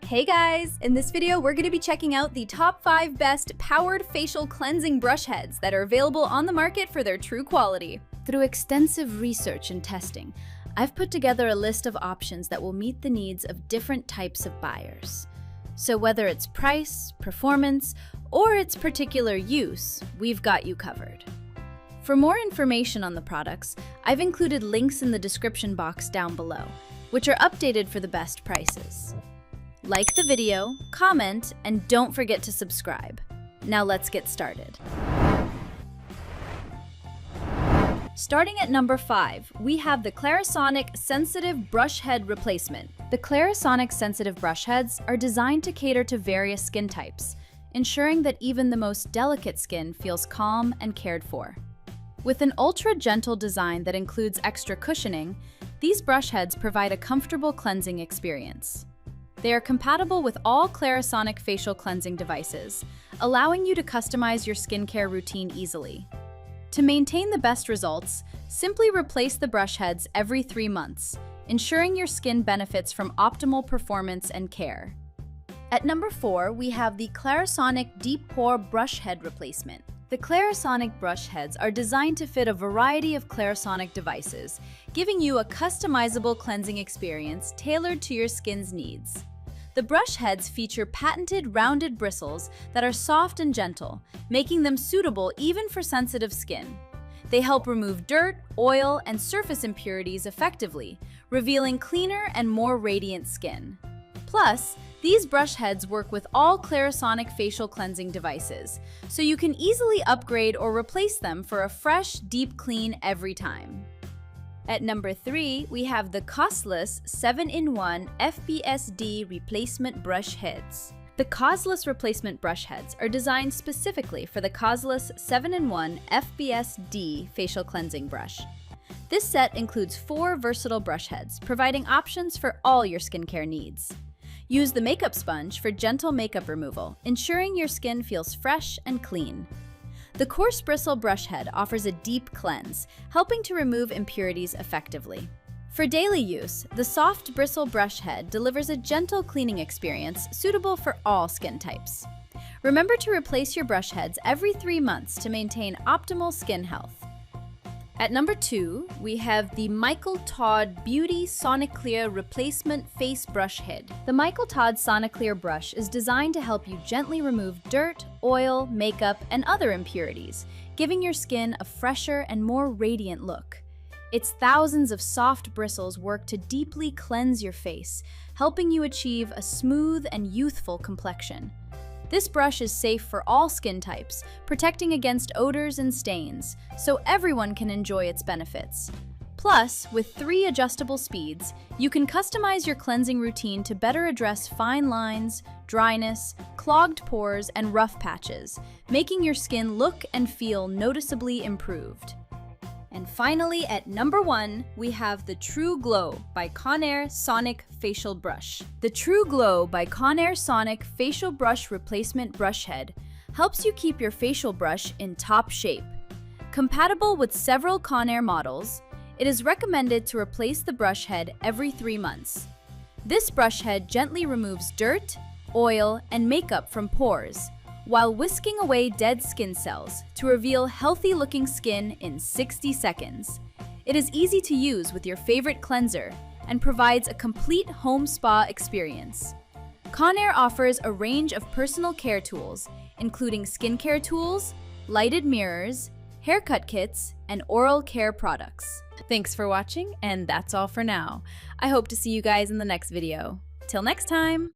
Hey guys! In this video, we're going to be checking out the top 5 best powered facial cleansing brush heads that are available on the market for their true quality. Through extensive research and testing, I've put together a list of options that will meet the needs of different types of buyers. So whether it's price, performance, or its particular use, we've got you covered. For more information on the products, I've included links in the description box down below, which are updated for the best prices. Like the video, comment, and don't forget to subscribe. Now let's get started. Starting at number 5, we have the Clarisonic Sensitive Brush Head Replacement. The Clarisonic Sensitive Brush Heads are designed to cater to various skin types, ensuring that even the most delicate skin feels calm and cared for. With an ultra-gentle design that includes extra cushioning, these brush heads provide a comfortable cleansing experience. They are compatible with all Clarisonic facial cleansing devices, allowing you to customize your skincare routine easily. To maintain the best results, simply replace the brush heads every 3 months, ensuring your skin benefits from optimal performance and care. At number 4, we have the Clarisonic Deep Pore Brush Head Replacement. The Clarisonic brush heads are designed to fit a variety of Clarisonic devices, giving you a customizable cleansing experience tailored to your skin's needs. The brush heads feature patented rounded bristles that are soft and gentle, making them suitable even for sensitive skin. They help remove dirt, oil, and surface impurities effectively, revealing cleaner and more radiant skin. Plus, these brush heads work with all Clarisonic facial cleansing devices, so you can easily upgrade or replace them for a fresh, deep clean every time. At number 3, we have the COSLUS 7-in-1 FBS-D Replacement Brush Heads. The COSLUS replacement brush heads are designed specifically for the COSLUS 7-in-1 FBS-D facial cleansing brush. This set includes 4 versatile brush heads, providing options for all your skincare needs. Use the makeup sponge for gentle makeup removal, ensuring your skin feels fresh and clean. The coarse bristle brush head offers a deep cleanse, helping to remove impurities effectively. For daily use, the soft bristle brush head delivers a gentle cleaning experience suitable for all skin types. Remember to replace your brush heads every 3 months to maintain optimal skin health. At number 2, we have the Todd Beauty Soniclear Replacement Face Brush Head. The Todd Soniclear brush is designed to help you gently remove dirt, oil, makeup, and other impurities, giving your skin a fresher and more radiant look. Its thousands of soft bristles work to deeply cleanse your face, helping you achieve a smooth and youthful complexion. This brush is safe for all skin types, protecting against odors and stains, so everyone can enjoy its benefits. Plus, with 3 adjustable speeds, you can customize your cleansing routine to better address fine lines, dryness, clogged pores, and rough patches, making your skin look and feel noticeably improved. And finally, at number 1, we have the True Glow by Conair Sonic Facial Brush. The True Glow by Conair Sonic Facial Brush Replacement Brush Head helps you keep your facial brush in top shape. Compatible with several Conair models, it is recommended to replace the brush head every 3 months. This brush head gently removes dirt, oil, and makeup from pores, while whisking away dead skin cells to reveal healthy-looking skin in 60 seconds. It is easy to use with your favorite cleanser and provides a complete home spa experience. Conair offers a range of personal care tools, including skincare tools, lighted mirrors, haircut kits, and oral care products. Thanks for watching, and that's all for now. I hope to see you guys in the next video. Till next time!